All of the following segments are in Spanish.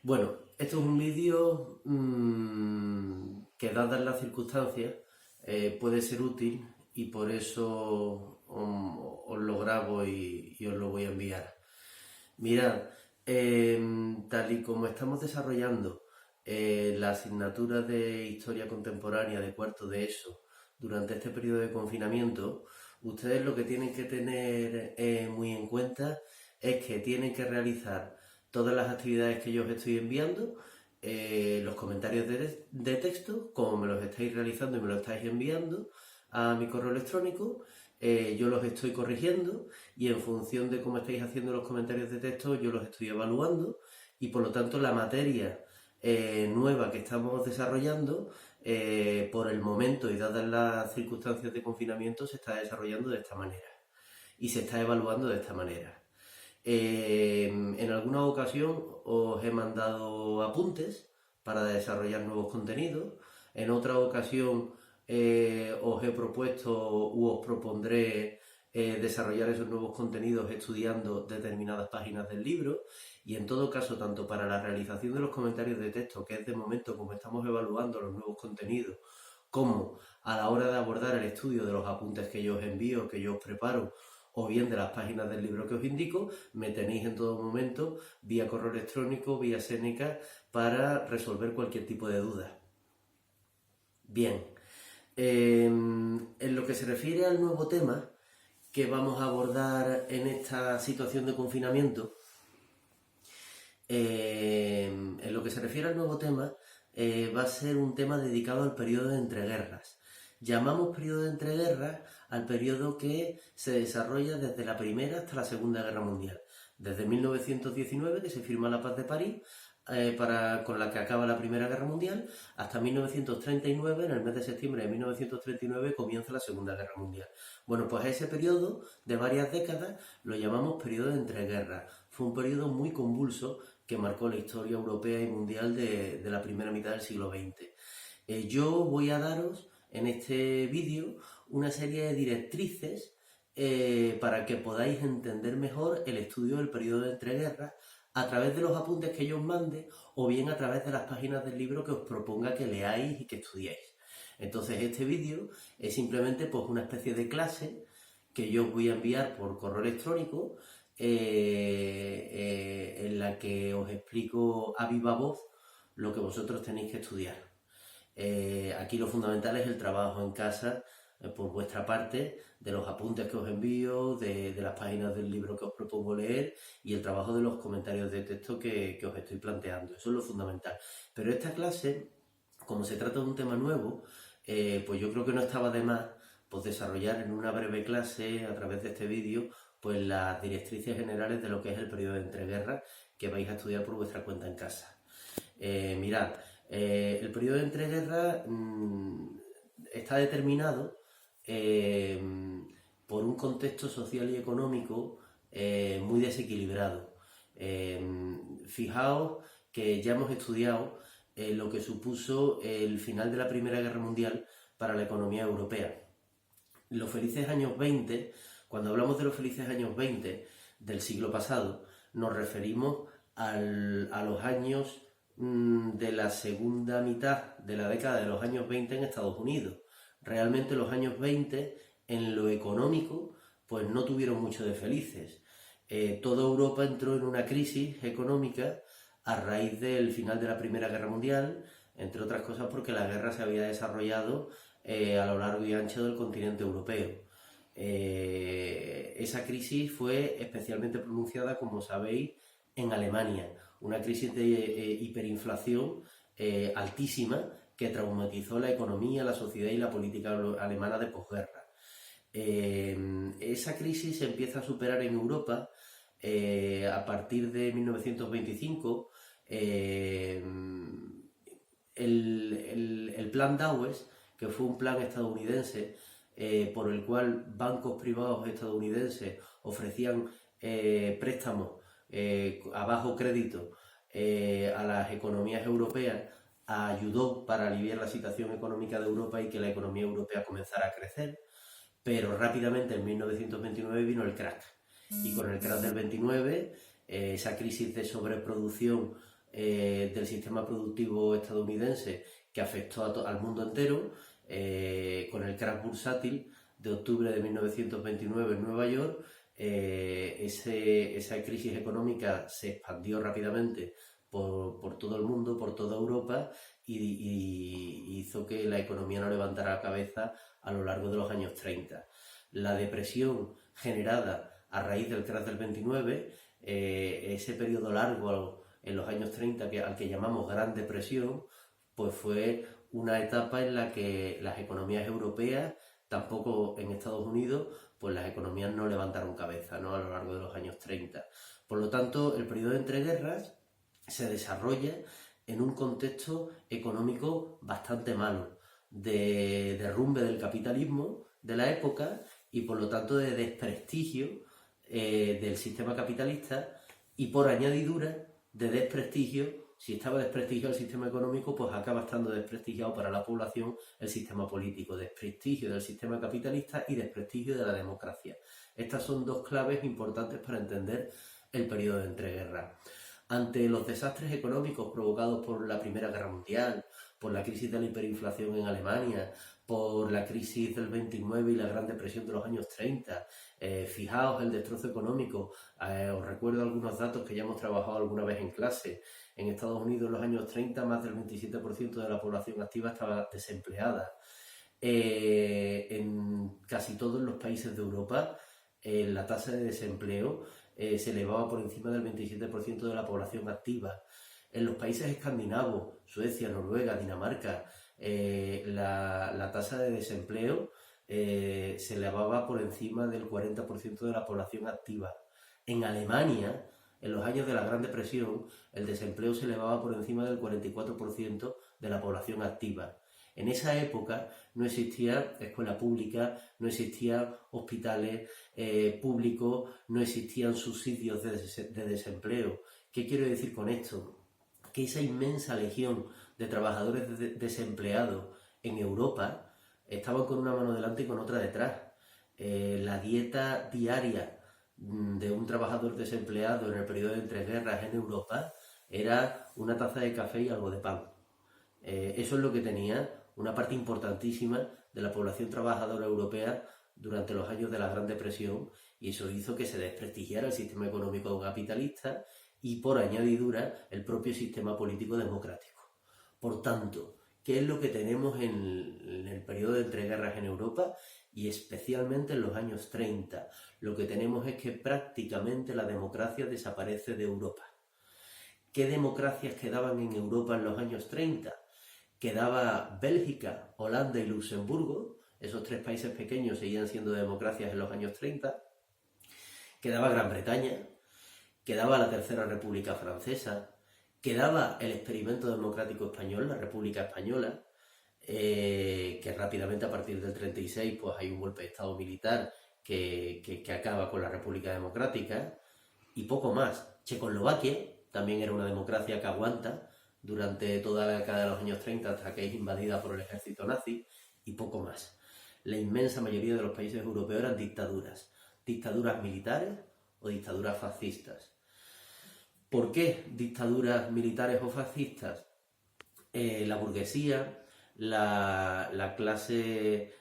Bueno, esto es un vídeo que dadas las circunstancias puede ser útil y por eso os lo grabo y os lo voy a enviar. Mirad, tal y como estamos desarrollando la asignatura de Historia Contemporánea de cuarto de ESO durante este periodo de confinamiento, ustedes lo que tienen que tener muy en cuenta es que tienen que realizar todas las actividades que yo os estoy enviando, los comentarios de texto, como me los estáis realizando y me los estáis enviando a mi correo electrónico, yo los estoy corrigiendo y en función de cómo estáis haciendo los comentarios de texto yo los estoy evaluando y por lo tanto la materia nueva que estamos desarrollando por el momento y dadas las circunstancias de confinamiento se está desarrollando de esta manera y se está evaluando de esta manera. En alguna ocasión os he mandado apuntes para desarrollar nuevos contenidos. En otra ocasión os he propuesto u os propondré desarrollar esos nuevos contenidos estudiando determinadas páginas del libro. Y en todo caso, tanto para la realización de los comentarios de texto, que es de momento como estamos evaluando los nuevos contenidos, como a la hora de abordar el estudio de los apuntes que yo os envío, que yo os preparo, o bien de las páginas del libro que os indico, me tenéis en todo momento vía correo electrónico, vía Seneca, para resolver cualquier tipo de duda. Bien, en lo que se refiere al nuevo tema que vamos a abordar en esta situación de confinamiento, en lo que se refiere al nuevo tema, va a ser un tema dedicado al periodo de entreguerras. Llamamos periodo de entreguerras al periodo que se desarrolla desde la Primera hasta la Segunda Guerra Mundial. Desde 1919, que se firma la Paz de París, con la que acaba la Primera Guerra Mundial, hasta 1939, en el mes de septiembre de 1939, comienza la Segunda Guerra Mundial. Bueno, pues a ese periodo de varias décadas lo llamamos periodo de entreguerras. Fue un periodo muy convulso que marcó la historia europea y mundial de la primera mitad del siglo XX. Yo voy a daros en este vídeo una serie de directrices para que podáis entender mejor el estudio del periodo de entreguerras a través de los apuntes que yo os mande o bien a través de las páginas del libro que os proponga que leáis y que estudiéis. Entonces este vídeo es simplemente pues, una especie de clase que yo os voy a enviar por correo electrónico en la que os explico a viva voz lo que vosotros tenéis que estudiar. Aquí lo fundamental es el trabajo en casa por vuestra parte, de los apuntes que os envío, de las páginas del libro que os propongo leer y el trabajo de los comentarios de texto que os estoy planteando. Eso es lo fundamental. Pero esta clase, como se trata de un tema nuevo, pues yo creo que no estaba de más pues, desarrollar en una breve clase a través de este vídeo pues las directrices generales de lo que es el periodo de entreguerras que vais a estudiar por vuestra cuenta en casa. Mirad, el periodo de entreguerras está determinado eh, por un contexto social y económico muy desequilibrado. Fijaos que ya hemos estudiado lo que supuso el final de la Primera Guerra Mundial para la economía europea. Los felices años 20, cuando hablamos de los felices años 20 del siglo pasado, nos referimos a los años de la segunda mitad de la década de los años 20 en Estados Unidos. Realmente los años 20 en lo económico pues no tuvieron mucho de felices. Toda Europa entró en una crisis económica a raíz del final de la Primera Guerra Mundial, entre otras cosas porque la guerra se había desarrollado a lo largo y ancho del continente europeo. Esa crisis fue especialmente pronunciada, como sabéis, en Alemania, una crisis de hiperinflación altísima que traumatizó la economía, la sociedad y la política alemana de posguerra. Esa crisis se empieza a superar en Europa a partir de 1925. El plan Dawes, que fue un plan estadounidense por el cual bancos privados estadounidenses ofrecían préstamos a bajo crédito a las economías europeas, ayudó para aliviar la situación económica de Europa y que la economía europea comenzara a crecer, pero rápidamente en 1929 vino el crack y con el crack del 29 esa crisis de sobreproducción del sistema productivo estadounidense que afectó al mundo entero, con el crash bursátil de octubre de 1929 en Nueva York. Esa crisis económica se expandió rápidamente por todo el mundo, por toda Europa, y hizo que la economía no levantara la cabeza a lo largo de los años 30. La depresión generada a raíz del crash del 29, ese periodo largo en los años 30 al que llamamos Gran Depresión, pues fue una etapa en la que las economías europeas, tampoco en Estados Unidos, pues las economías no levantaron cabeza, ¿no?, a lo largo de los años 30. Por lo tanto, el periodo de entreguerras se desarrolla en un contexto económico bastante malo, de derrumbe del capitalismo de la época y por lo tanto de desprestigio del sistema capitalista, y por añadidura de desprestigio. Si estaba desprestigiado el sistema económico, pues acaba estando desprestigiado para la población el sistema político, desprestigio del sistema capitalista y desprestigio de la democracia. Estas son dos claves importantes para entender el periodo de entreguerras. Ante los desastres económicos provocados por la Primera Guerra Mundial, por la crisis de la hiperinflación en Alemania, por la crisis del 29 y la Gran Depresión de los años 30, fijaos el destrozo económico. Os recuerdo algunos datos que ya hemos trabajado alguna vez en clase. En Estados Unidos en los años 30 más del 27% de la población activa estaba desempleada. En casi todos los países de Europa la tasa de desempleo se elevaba por encima del 27% de la población activa. En los países escandinavos, Suecia, Noruega, Dinamarca, la tasa de desempleo se elevaba por encima del 40% de la población activa. En Alemania, en los años de la Gran Depresión, el desempleo se elevaba por encima del 44% de la población activa. En esa época no existía escuela pública, no existían hospitales públicos, no existían subsidios de desempleo. ¿Qué quiero decir con esto? Que esa inmensa legión de trabajadores desempleados en Europa estaban con una mano delante y con otra detrás. La dieta diaria de un trabajador desempleado en el periodo de entreguerras en Europa era una taza de café y algo de pan. Eso es lo que tenía una parte importantísima de la población trabajadora europea durante los años de la Gran Depresión, y eso hizo que se desprestigiara el sistema económico capitalista y, por añadidura, el propio sistema político democrático. Por tanto, ¿qué es lo que tenemos en el periodo de entreguerras en Europa y especialmente en los años 30? Lo que tenemos es que prácticamente la democracia desaparece de Europa. ¿Qué democracias quedaban en Europa en los años 30? Quedaba Bélgica, Holanda y Luxemburgo. Esos tres países pequeños seguían siendo democracias en los años 30. Quedaba Gran Bretaña, quedaba la Tercera República Francesa, quedaba el experimento democrático español, la República Española, que rápidamente a partir del 36 pues hay un golpe de Estado militar que acaba con la República Democrática, y poco más. Checoslovaquia también era una democracia que aguanta durante toda la década de los años 30 hasta que es invadida por el ejército nazi, y poco más. La inmensa mayoría de los países europeos eran dictaduras militares o dictaduras fascistas. ¿Por qué dictaduras militares o fascistas? La burguesía, la clase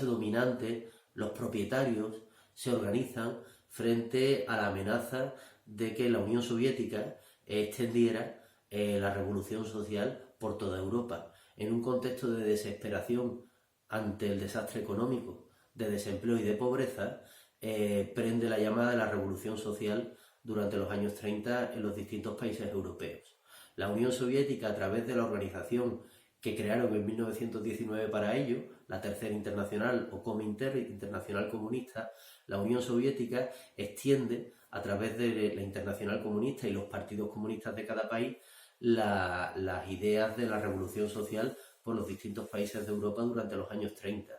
dominante, los propietarios, se organizan frente a la amenaza de que la Unión Soviética extendiera la revolución social por toda Europa. En un contexto de desesperación ante el desastre económico, de desempleo y de pobreza, prende la llama de la revolución social durante los años 30 en los distintos países europeos. La Unión Soviética, a través de la organización que crearon en 1919 para ello, la Tercera Internacional o Comintern, Internacional Comunista, la Unión Soviética extiende a través de la Internacional Comunista y los partidos comunistas de cada país las ideas de la revolución social por los distintos países de Europa durante los años 30.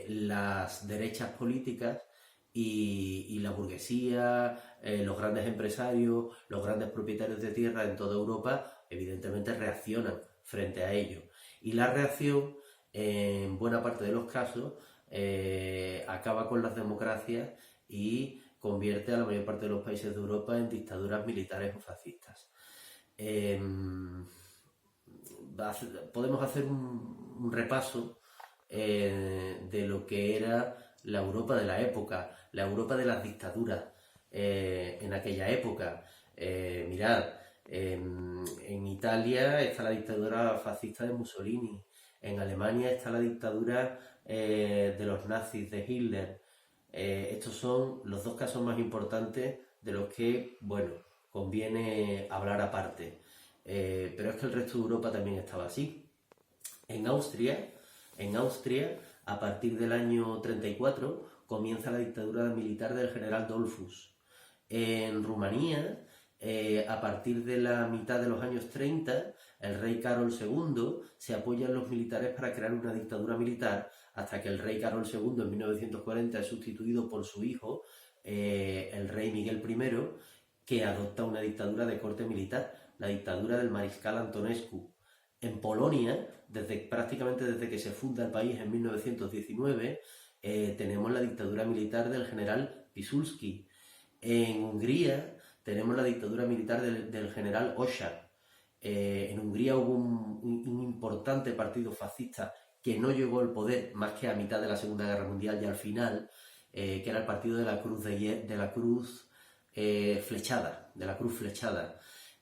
Las derechas políticas y la burguesía, los grandes empresarios, los grandes propietarios de tierra en toda Europa, evidentemente reaccionan frente a ello. Y la reacción, en buena parte de los casos, acaba con las democracias y convierte a la mayor parte de los países de Europa en dictaduras militares o fascistas. Podemos hacer un repaso de lo que era la Europa de la época, la Europa de las dictaduras en aquella época. Mirad, en Italia está la dictadura fascista de Mussolini, en Alemania está la dictadura de los nazis de Hitler. Estos son los dos casos más importantes de los que, bueno, conviene hablar aparte. Pero es que el resto de Europa también estaba así. En Austria, a partir del año 34, comienza la dictadura militar del general Dollfuss. En Rumanía, a partir de la mitad de los años 30, el rey Carol II se apoya en los militares para crear una dictadura militar, hasta que el rey Carol II en 1940 es sustituido por su hijo, el rey Miguel I, que adopta una dictadura de corte militar, la dictadura del mariscal Antonescu. En Polonia, prácticamente desde que se funda el país en 1919, tenemos la dictadura militar del general Piłsudski. En Hungría tenemos la dictadura militar del general Oșar. En Hungría hubo un importante partido fascista que no llegó al poder más que a mitad de la Segunda Guerra Mundial y al final, que era el partido de la Cruz Flechada.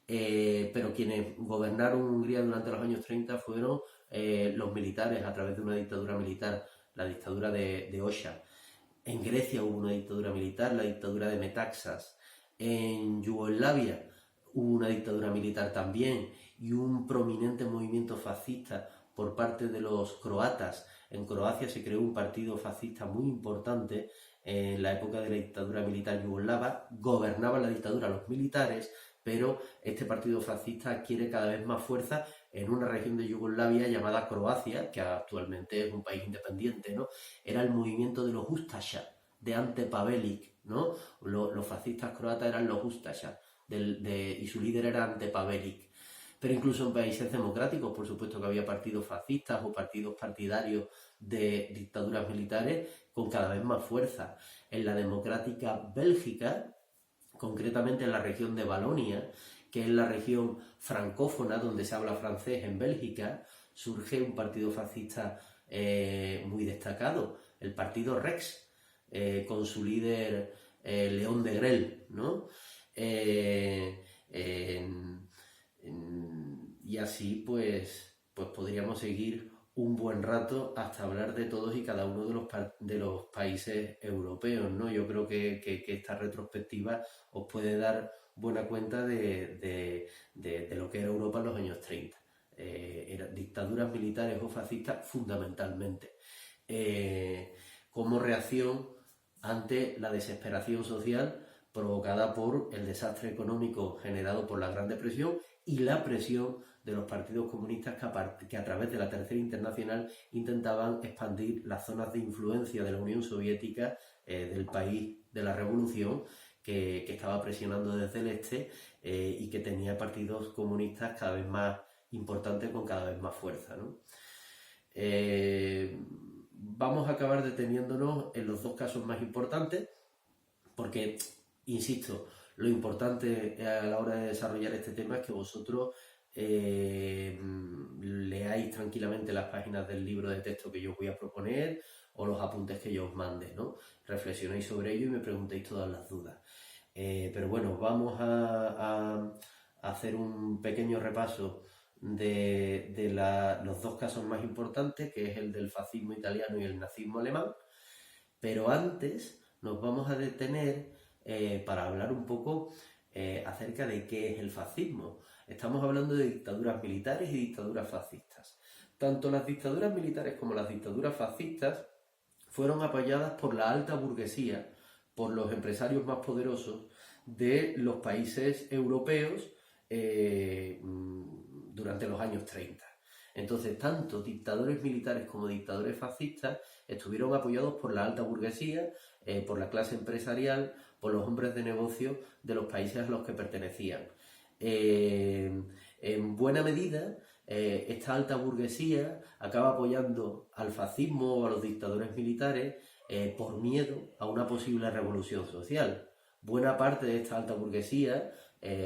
Pero quienes gobernaron Hungría durante los años 30 fueron los militares a través de una dictadura militar, la dictadura de Oșar. En Grecia hubo una dictadura militar, la dictadura de Metaxas. En Yugoslavia hubo una dictadura militar también y un prominente movimiento fascista por parte de los croatas. En Croacia se creó un partido fascista muy importante en la época de la dictadura militar yugoslava. Gobernaban la dictadura los militares, pero este partido fascista adquiere cada vez más fuerza en una región de Yugoslavia llamada Croacia, que actualmente es un país independiente, ¿no? Era el movimiento de los Ustaša, de Ante Pavelić, ¿no? Los fascistas croatas eran los Ustaša, y su líder era Ante Pavelić. Pero incluso en países democráticos, por supuesto que había partidos fascistas o partidos partidarios de dictaduras militares con cada vez más fuerza. En la democrática Bélgica, concretamente en la región de Valonia, que es la región francófona donde se habla francés en Bélgica, surge un partido fascista muy destacado, el partido Rex, con su líder León de Grel, ¿no? Y así pues podríamos seguir un buen rato hasta hablar de todos y cada uno de los países europeos, ¿no? Yo creo que esta retrospectiva os puede dar buena cuenta de lo que era Europa en los años 30. Eran dictaduras militares o fascistas fundamentalmente, como reacción ante la desesperación social provocada por el desastre económico generado por la Gran Depresión y la presión de los partidos comunistas que a través de la Tercera Internacional intentaban expandir las zonas de influencia de la Unión Soviética, del país de la Revolución, que estaba presionando desde el este y que tenía partidos comunistas cada vez más importantes con cada vez más fuerza, ¿no? Vamos a acabar deteniéndonos en los dos casos más importantes porque, insisto, lo importante a la hora de desarrollar este tema es que vosotros leáis tranquilamente las páginas del libro de texto que yo os voy a proponer o los apuntes que yo os mande, ¿no? Reflexionéis sobre ello y me preguntéis todas las dudas. Pero bueno, vamos a hacer un pequeño repaso de los dos casos más importantes, que es el del fascismo italiano y el nazismo alemán. Pero antes nos vamos a detener para hablar un poco acerca de qué es el fascismo. Estamos hablando de dictaduras militares y dictaduras fascistas. Tanto las dictaduras militares como las dictaduras fascistas fueron apoyadas por la alta burguesía, por los empresarios más poderosos de los países europeos durante los años 30. Entonces, tanto dictadores militares como dictadores fascistas estuvieron apoyados por la alta burguesía, por la clase empresarial, por los hombres de negocio de los países a los que pertenecían. En buena medida, esta alta burguesía acaba apoyando al fascismo o a los dictadores militares por miedo a una posible revolución social. Buena parte de esta alta burguesía,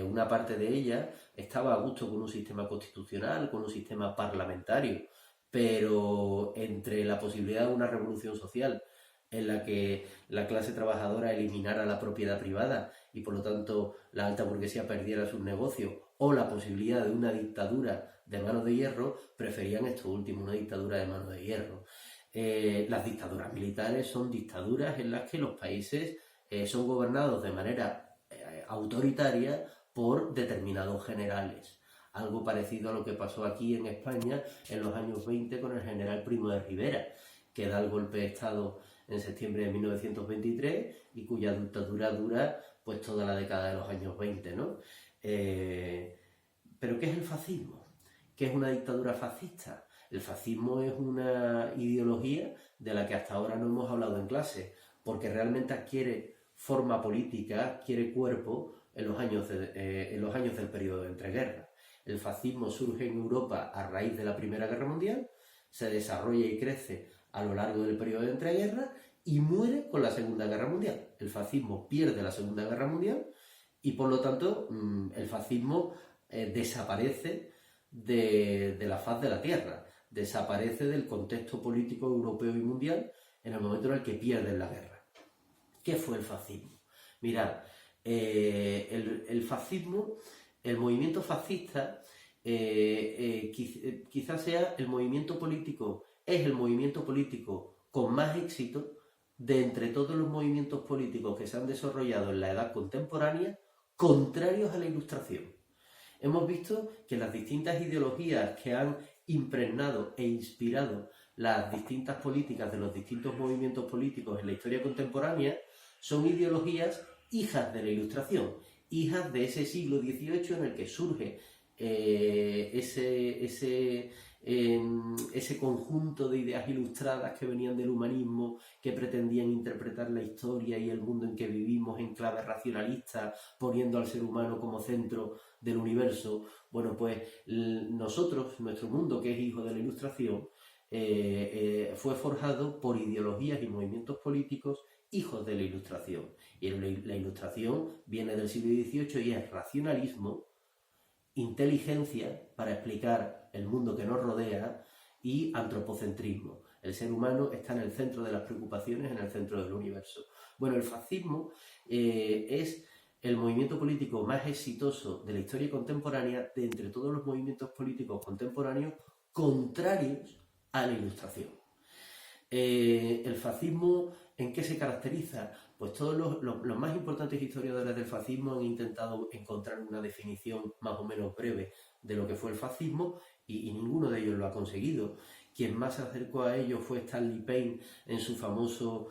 una parte de ella, estaba a gusto con un sistema constitucional, con un sistema parlamentario, pero entre la posibilidad de una revolución social en la que la clase trabajadora eliminara la propiedad privada y por lo tanto la alta burguesía perdiera sus negocios, o la posibilidad de una dictadura de mano de hierro, preferían esto último, una dictadura de mano de hierro. Las dictaduras militares son dictaduras en las que los países son gobernados de manera autoritaria por determinados generales. Algo parecido a lo que pasó aquí en España en los años 20 con el general Primo de Rivera, que da el golpe de Estado en septiembre de 1923 y cuya dictadura dura pues toda la década de los años 20, ¿no? ¿Pero qué es el fascismo? ¿Qué es una dictadura fascista? El fascismo es una ideología de la que hasta ahora no hemos hablado en clase, porque realmente adquiere forma política, adquiere cuerpo en los años del periodo de entreguerras. El fascismo surge en Europa a raíz de la Primera Guerra Mundial, se desarrolla y crece a lo largo del periodo de entreguerras y muere con la Segunda Guerra Mundial. El fascismo pierde la Segunda Guerra Mundial y por lo tanto el fascismo desaparece de la faz de la Tierra, desaparece del contexto político europeo y mundial en el momento en el que pierden la guerra. ¿Qué fue el fascismo? Mirad, el fascismo, el movimiento fascista, quizás sea el movimiento político, es el movimiento político con más éxito de entre todos los movimientos políticos que se han desarrollado en la edad contemporánea, contrarios a la Ilustración. Hemos visto que las distintas ideologías que han impregnado e inspirado las distintas políticas de los distintos movimientos políticos en la historia contemporánea son ideologías hijas de la Ilustración, hijas de ese siglo XVIII en el que surge ese conjunto de ideas ilustradas que venían del humanismo, que pretendían interpretar la historia y el mundo en que vivimos en clave racionalista, poniendo al ser humano como centro del universo. Bueno, pues nosotros, nuestro mundo, que es hijo de la Ilustración, fue forjado por ideologías y movimientos políticos hijos de la Ilustración. Y la Ilustración viene del siglo XVIII y es racionalismo, inteligencia para explicar el mundo que nos rodea y antropocentrismo. El ser humano está en el centro de las preocupaciones, en el centro del universo. Bueno, el fascismo es el movimiento político más exitoso de la historia contemporánea de entre todos los movimientos políticos contemporáneos contrarios a la Ilustración. El fascismo, ¿en qué se caracteriza? Pues todos los más importantes historiadores del fascismo han intentado encontrar una definición más o menos breve de lo que fue el fascismo y ninguno de ellos lo ha conseguido. Quien más se acercó a ello fue Stanley Payne en su famoso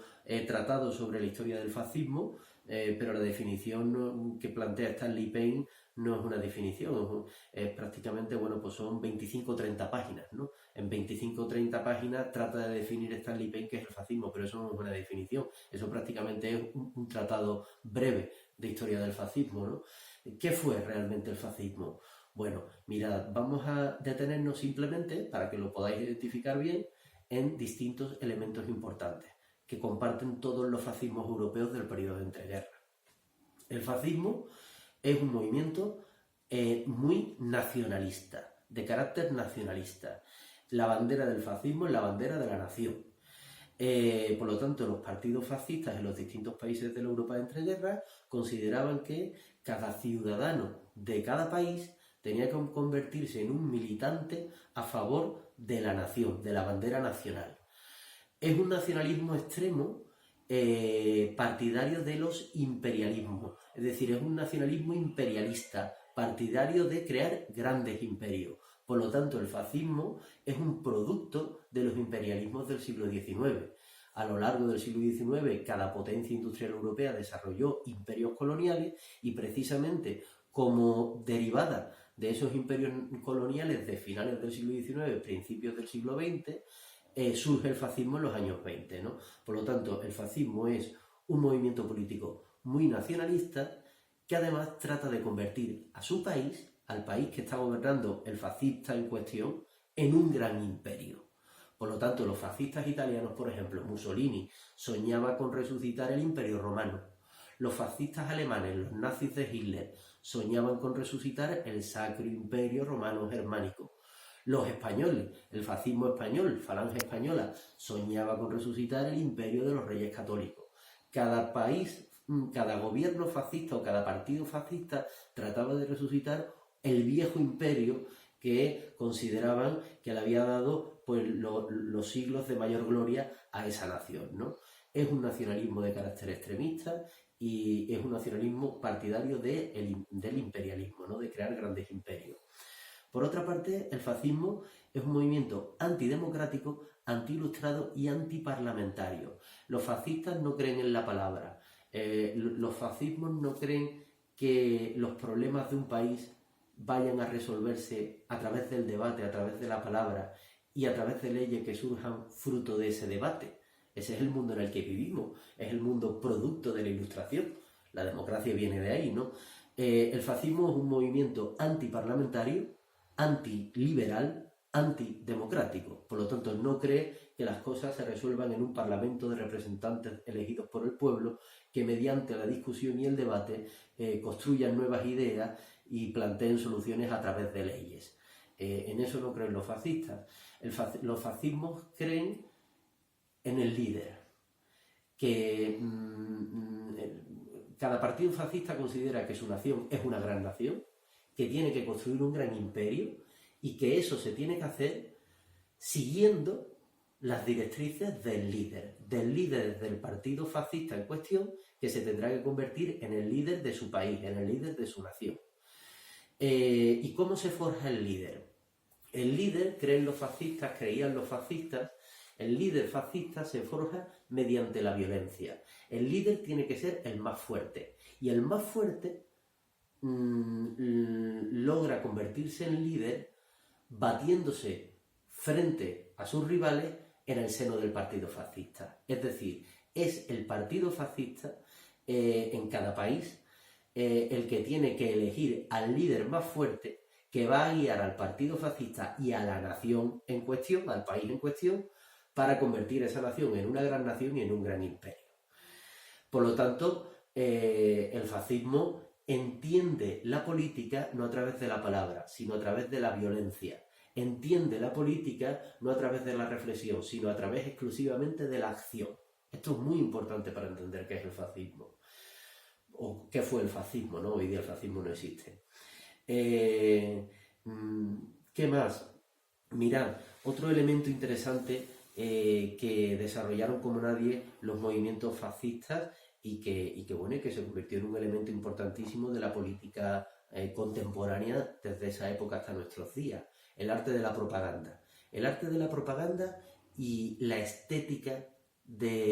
tratado sobre la historia del fascismo, pero la definición que plantea Stanley Payne no es una definición, es prácticamente, bueno, pues son 25 o 30 páginas, ¿no? En 25 o 30 páginas trata de definir Stanley Payne qué es el fascismo, pero eso no es una definición, eso prácticamente es un tratado breve de historia del fascismo, ¿no? ¿Qué fue realmente el fascismo? Bueno, mirad, vamos a detenernos simplemente, para que lo podáis identificar bien, en distintos elementos importantes que comparten todos los fascismos europeos del periodo de entreguerras. El fascismo es un movimiento muy nacionalista, de carácter nacionalista. La bandera del fascismo es la bandera de la nación. Por lo tanto, los partidos fascistas en los distintos países de la Europa de entreguerras consideraban que cada ciudadano de cada país tenía que convertirse en un militante a favor de la nación, de la bandera nacional. Es un nacionalismo extremo partidario de los imperialismos, es decir, es un nacionalismo imperialista, partidario de crear grandes imperios. Por lo tanto, el fascismo es un producto de los imperialismos del siglo XIX. A lo largo del siglo XIX, cada potencia industrial europea desarrolló imperios coloniales y precisamente como derivada de esos imperios coloniales de finales del siglo XIX, principios del siglo XX, surge el fascismo en los años 20, ¿no? Por lo tanto, el fascismo es un movimiento político muy nacionalista que además trata de convertir a su país, al país que está gobernando el fascista en cuestión, en un gran imperio. Por lo tanto, los fascistas italianos, por ejemplo, Mussolini, soñaba con resucitar el Imperio Romano. Los fascistas alemanes, los nazis de Hitler, soñaban con resucitar el Sacro Imperio Romano Germánico. Los españoles, el fascismo español, Falange Española, soñaba con resucitar el imperio de los reyes católicos. Cada país, cada gobierno fascista o cada partido fascista trataba de resucitar el viejo imperio que consideraban que le había dado pues, los siglos de mayor gloria a esa nación, ¿no? Es un nacionalismo de carácter extremista y es un nacionalismo partidario del imperialismo, ¿no? De crear grandes imperios. Por otra parte, el fascismo es un movimiento antidemocrático, antiilustrado y antiparlamentario. Los fascistas no creen en la palabra. Los fascismos no creen que los problemas de un país vayan a resolverse a través del debate, a través de la palabra y a través de leyes que surjan fruto de ese debate. Ese es el mundo en el que vivimos, es el mundo producto de la Ilustración. La democracia viene de ahí, ¿no? El fascismo es un movimiento antiparlamentario, antiliberal, antidemocrático. Por lo tanto, no cree que las cosas se resuelvan en un parlamento de representantes elegidos por el pueblo que mediante la discusión y el debate construyan nuevas ideas y planteen soluciones a través de leyes. En eso no creen los fascistas. Los fascismos creen en el líder, que cada partido fascista considera que su nación es una gran nación, que tiene que construir un gran imperio y que eso se tiene que hacer siguiendo las directrices del líder del partido fascista en cuestión, que se tendrá que convertir en el líder de su país, en el líder de su nación. ¿Y cómo se forja el líder? El líder, creían los fascistas, el líder fascista se forja mediante la violencia. El líder tiene que ser el más fuerte. Y el más fuerte logra convertirse en líder batiéndose frente a sus rivales en el seno del partido fascista. Es decir, es el partido fascista en cada país el que tiene que elegir al líder más fuerte que va a guiar al partido fascista y a la nación en cuestión, al país en cuestión, para convertir a esa nación en una gran nación y en un gran imperio. Por lo tanto, el fascismo entiende la política no a través de la palabra, sino a través de la violencia. Entiende la política no a través de la reflexión, sino a través exclusivamente de la acción. Esto es muy importante para entender qué es el fascismo, o qué fue el fascismo, ¿no? Hoy día el fascismo no existe. ¿Qué más? Mirad, otro elemento interesante que desarrollaron como nadie los movimientos fascistas y que se convirtió en un elemento importantísimo de la política contemporánea desde esa época hasta nuestros días: el arte de la propaganda. El arte de la propaganda y la estética de